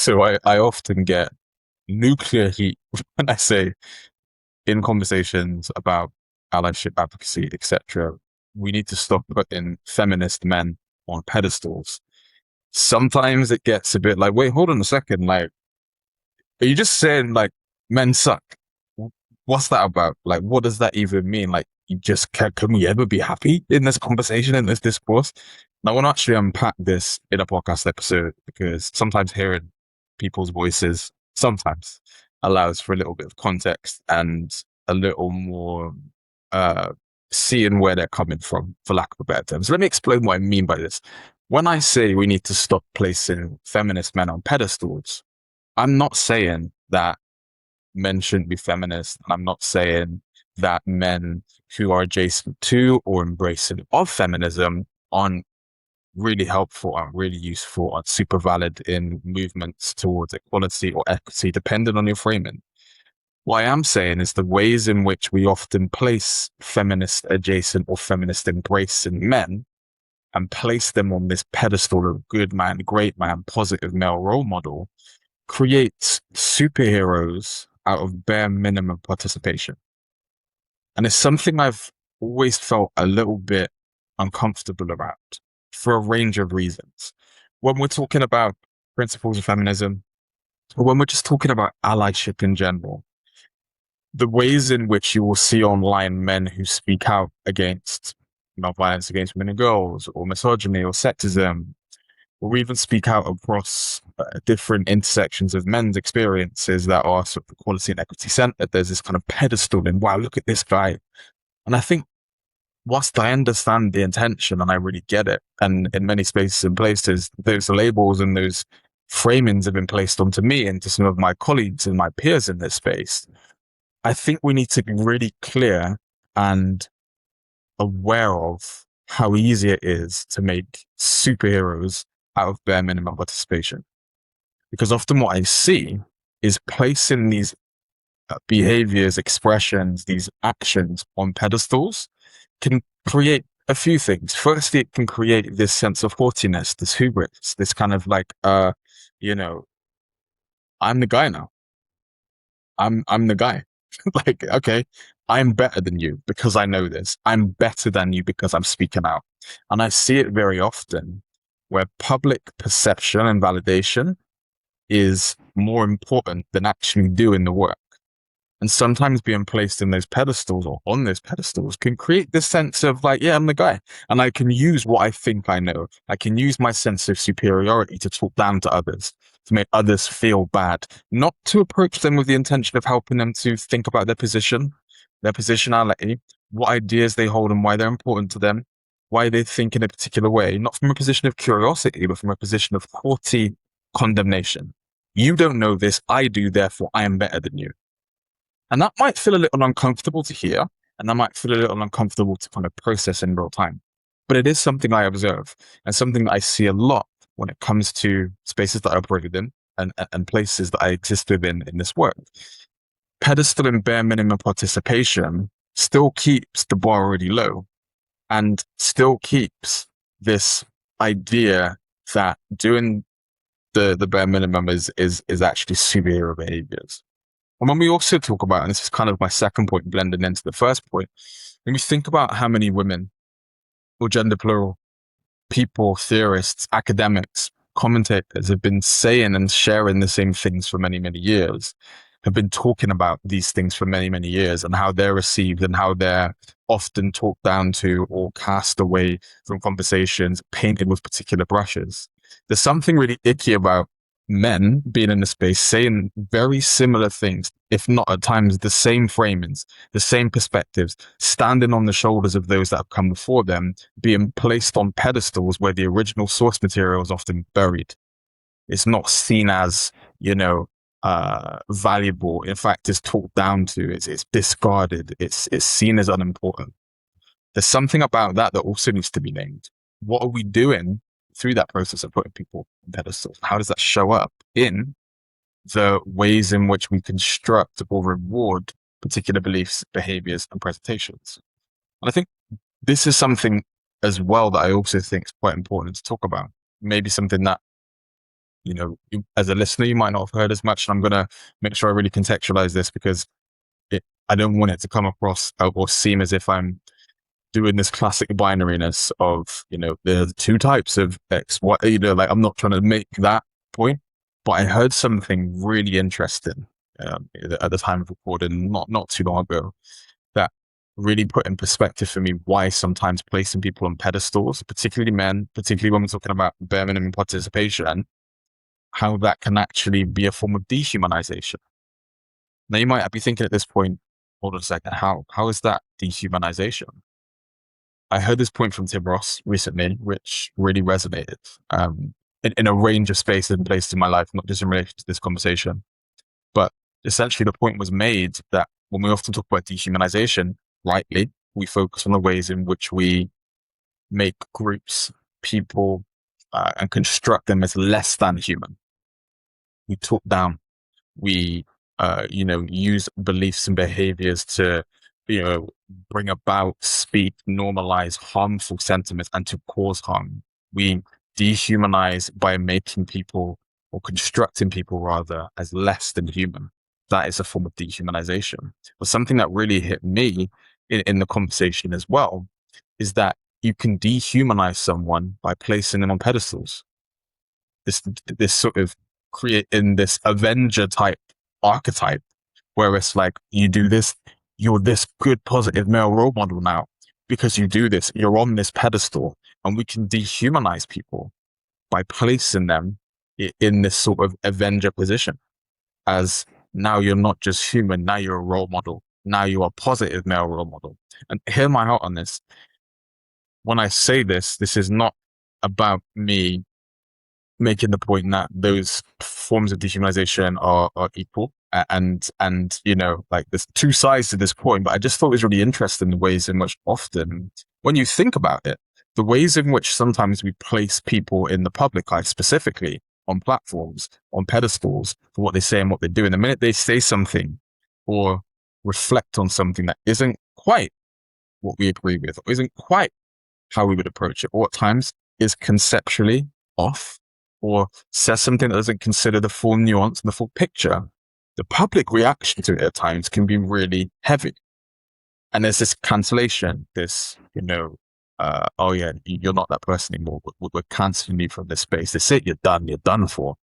So I often get nuclear heat when I say in conversations about allyship, advocacy, etc., we need to stop putting feminist men on pedestals. Sometimes it gets a bit like, wait, hold on a second. Like, are you just saying like men suck? What's that about? Like, what does that even mean? Like, you just can we ever be happy in this conversation, in this discourse? And I want to actually unpack this in a podcast episode because sometimes hearing people's voices sometimes allows for a little bit of context and a little more uh, seeing where they're coming from, for lack of a better term. So let me explain what I mean by this. When I say we need to stop placing feminist men on pedestals, I'm not saying that men shouldn't be feminists. And I'm not saying that men who are adjacent to or embracing of feminism aren't really helpful, aren't really useful, aren't super valid in movements towards equality or equity, depending on your framing. What I am saying is the ways in which we often place feminist adjacent or feminist embracing men and place them on this pedestal of good man, great man, positive male role model creates superheroes out of bare minimum participation. And it's something I've always felt a little bit uncomfortable about for a range of reasons. When we're talking about principles of feminism, or when we're just talking about allyship in general, the ways in which you will see online men who speak out against violence against women and girls, or misogyny, or sexism, or even speak out across different intersections of men's experiences that are sort of equality and equity centered. There's this kind of pedestal and wow, look at this guy. And I think whilst I understand the intention and I really get it, and in many spaces and places, those labels and those framings have been placed onto me and to some of my colleagues and my peers in this space, I think we need to be really clear and aware of how easy it is to make superheroes out of bare minimum participation. Because often what I see is placing these behaviors, expressions, these actions on pedestals can create a few things. Firstly, it can create this sense of haughtiness, this hubris, this kind of like, you know, I'm the guy now. I'm the guy. Like, okay, I'm better than you because I know this. I'm better than you because I'm speaking out. And I see it very often where public perception and validation is more important than actually doing the work. And sometimes being placed in those pedestals or on those pedestals can create this sense of like, yeah, I'm the guy. And I can use what I think I know. I can use my sense of superiority to talk down to others, to make others feel bad, not to approach them with the intention of helping them to think about their positionality, what ideas they hold and why they're important to them, why they think in a particular way, not from a position of curiosity, but from a position of haughty condemnation. You don't know this, I do, therefore I am better than you. And that might feel a little uncomfortable to hear, and that might feel a little uncomfortable to kind of process in real time. But it is something I observe and something that I see a lot when it comes to spaces that I operate within and places that I exist within in this work. Pedestal and bare minimum participation still keeps the bar really low and still keeps this idea that doing the bare minimum is actually superhero behaviors. And when we also talk about, and this is kind of my second point blending into the first point, when we think about how many women or gender plural people, theorists, academics, commentators have been saying and sharing the same things for many, many years, have been talking about these things for many, many years and how they're received and how they're often talked down to or cast away from conversations, painted with particular brushes. There's something really icky about men being in the space saying very similar things, if not at times the same framings, the same perspectives, standing on the shoulders of those that have come before them, being placed on pedestals where the original source material is often buried. It's not seen as, valuable. In fact, it's talked down to, it's discarded, it's seen as unimportant. There's something about that that also needs to be named. What are we doing through that process of putting people on pedestals? How does that show up in the ways in which we construct or reward particular beliefs, behaviors, and presentations? And I think this is something as well that I also think is quite important to talk about. Maybe something that as a listener, you might not have heard as much. And I'm going to make sure I really contextualize this because I don't want it to come across or seem as if I'm doing this classic binariness of, there's two types of X, what, like I'm not trying to make that point, but I heard something really interesting at the time of recording, not too long ago, that really put in perspective for me why sometimes placing people on pedestals, particularly men, particularly when we're talking about bare minimum participation, how that can actually be a form of dehumanization. Now you might be thinking at this point, hold on a second, how is that dehumanization? I heard this point from Tim Ross recently, which really resonated in a range of spaces and places in my life, not just in relation to this conversation. But essentially, the point was made that when we often talk about dehumanization, rightly, we focus on the ways in which we make groups, people, and construct them as less than human. We talk down, we, use beliefs and behaviors to, bring about, speak, normalize harmful sentiments and to cause harm. We dehumanize by making people or constructing people rather as less than human. That is a form of dehumanization. But something that really hit me in the conversation as well is that you can dehumanize someone by placing them on pedestals. This sort of creating this Avenger type archetype where it's like, you do this, you're this good, positive male role model now. Because you do this, you're on this pedestal, and we can dehumanize people by placing them in this sort of Avenger position. As now you're not just human, now you're a role model. Now you are a positive male role model. And hear my heart on this. When I say this, this is not about me making the point that those forms of dehumanization are equal and like there's two sides to this point, but I just thought it was really interesting the ways in which often when you think about it, the ways in which sometimes we place people in the public eye, specifically on platforms, on pedestals for what they say and what they do, and the minute they say something or reflect on something that isn't quite what we agree with or isn't quite how we would approach it, or at times is conceptually off, or says something that doesn't consider the full nuance and the full picture, the public reaction to it at times can be really heavy. And there's this cancellation, this, oh yeah, you're not that person anymore. We're canceling you from this space. That's it, you're done for.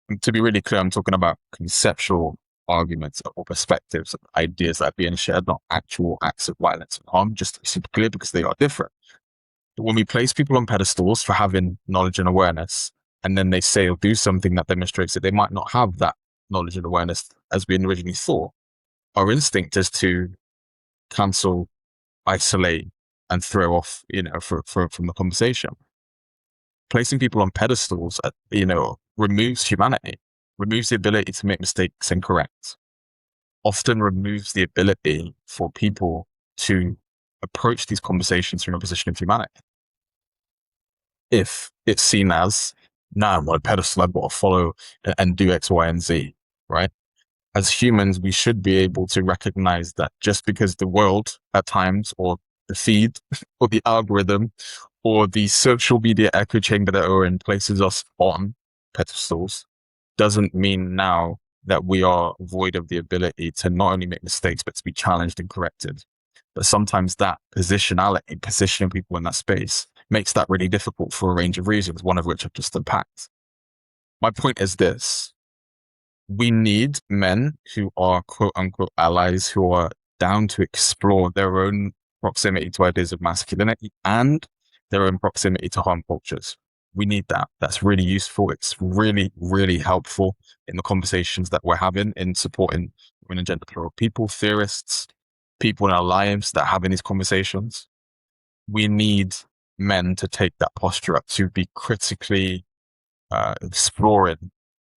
And to be really clear, I'm talking about conceptual arguments or perspectives, ideas that are being shared, not actual acts of violence and harm, just to be super clear because they are different. But when we place people on pedestals for having knowledge and awareness, and then they say or do something that demonstrates that they might not have that knowledge and awareness as we originally thought, our instinct is to cancel, isolate, and throw off, from the conversation. Placing people on pedestals, removes humanity, removes the ability to make mistakes and correct, often removes the ability for people to approach these conversations from a position of humanity. If it's seen as, nah, I'm on a pedestal, I've got to follow and do X, Y, and Z, right? As humans, we should be able to recognize that just because the world at times, or the feed, or the algorithm, or the social media echo chamber that we're in places us on pedestals, doesn't mean now that we are void of the ability to not only make mistakes, but to be challenged and corrected. But sometimes that positionality, positioning people in that space, makes that really difficult for a range of reasons, one of which I've just unpacked. My point is this. We need men who are quote unquote allies, who are down to explore their own proximity to ideas of masculinity and their own proximity to harm cultures. We need that. That's really useful. It's really, really helpful in the conversations that we're having in supporting women and gender plural people, theorists, people in our lives that are having these conversations. We need men to take that posture up, to be critically exploring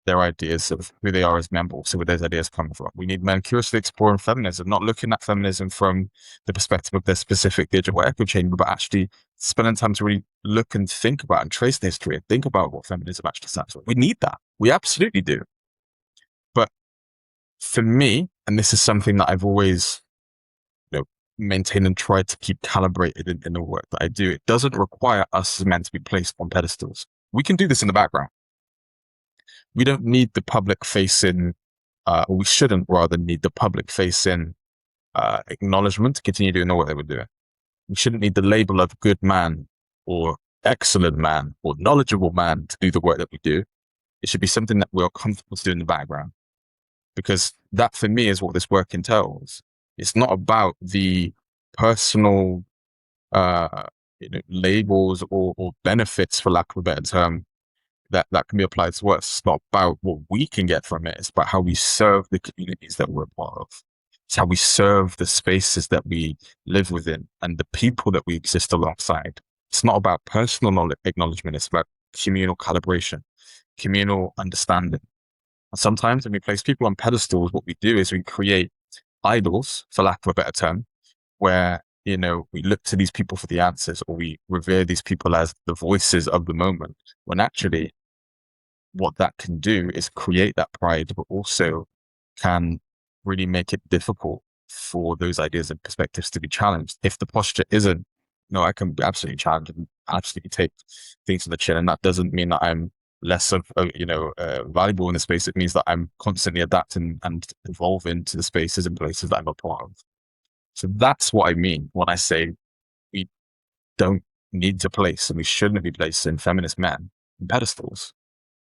their ideas of who they are as men, but also where those ideas come from. We need men curiously exploring feminism, not looking at feminism from the perspective of their specific digital echo chamber, but actually spending time to really look and think about and trace the history and think about what feminism actually stands for. We need that. We absolutely do. But for me, and this is something that I've always maintained and tried to keep calibrated in the work that I do, it doesn't require us as men to be placed on pedestals. We can do this in the background. we don't need the public facing, or we shouldn't rather need the public facing acknowledgement to continue doing the work that we're doing. We shouldn't need the label of good man or excellent man or knowledgeable man to do the work that we do. It should be something that we're comfortable to do in the background, because that for me is what this work entails. It's not about the personal labels or benefits, for lack of a better term, that can be applied to us. It's not about what we can get from it. It's about how we serve the communities that we're a part of. It's how we serve the spaces that we live within and the people that we exist alongside. It's not about personal acknowledgement. It's about communal calibration, communal understanding. And sometimes when we place people on pedestals, what we do is we create idols, for lack of a better term, where, we look to these people for the answers, or we revere these people as the voices of the moment, when actually what that can do is create that pride, but also can really make it difficult for those ideas and perspectives to be challenged. If the posture isn't, no, I can absolutely challenge and absolutely take things to the chin. And that doesn't mean that I'm less of, valuable in the space. It means that I'm constantly adapting and evolving to the spaces and places that I'm a part of. So that's what I mean when I say we don't need to place, and we shouldn't be placing feminist men in pedestals.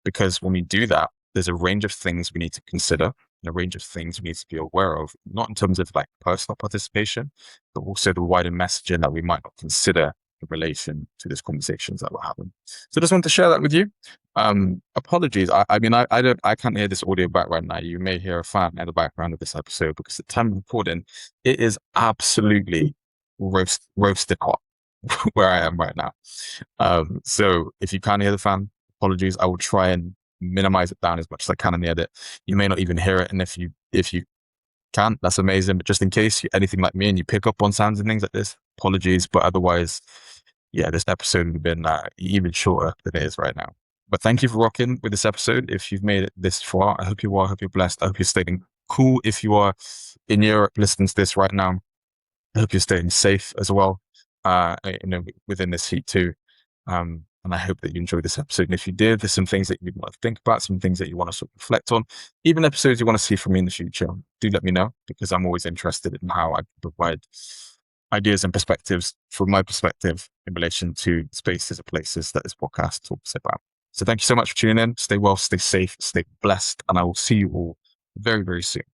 Because when we do that, there's a range of things we need to consider and a range of things we need to be aware of, not in terms of like personal participation, but also the wider messaging that we might not consider in relation to these conversations that we're having. So I just wanted to share that with you. Apologies. I can't hear this audio background now. You may hear a fan in the background of this episode, because at the time of recording, it is absolutely roasted hot where I am right now. So if you can't hear the fan, apologies. I will try and minimize it down as much as I can in the edit. You may not even hear it, and if you can, that's amazing. But just in case you're anything like me and you pick up on sounds and things like this, apologies. But otherwise, yeah, this episode would have been even shorter than it is right now. But thank you for rocking with this episode. If you've made it this far, I hope you are. I hope you're blessed. I hope you're staying cool. If you are in Europe listening to this right now, I hope you're staying safe as well, within this heat too. And I hope that you enjoyed this episode. And if you did, there's some things that you want to think about, some things that you want to sort of reflect on, even episodes you want to see from me in the future. Do let me know, because I'm always interested in how I can provide ideas and perspectives from my perspective in relation to spaces and places that this podcast talks about. So thank you so much for tuning in. Stay well, stay safe, stay blessed, and I will see you all very, very soon.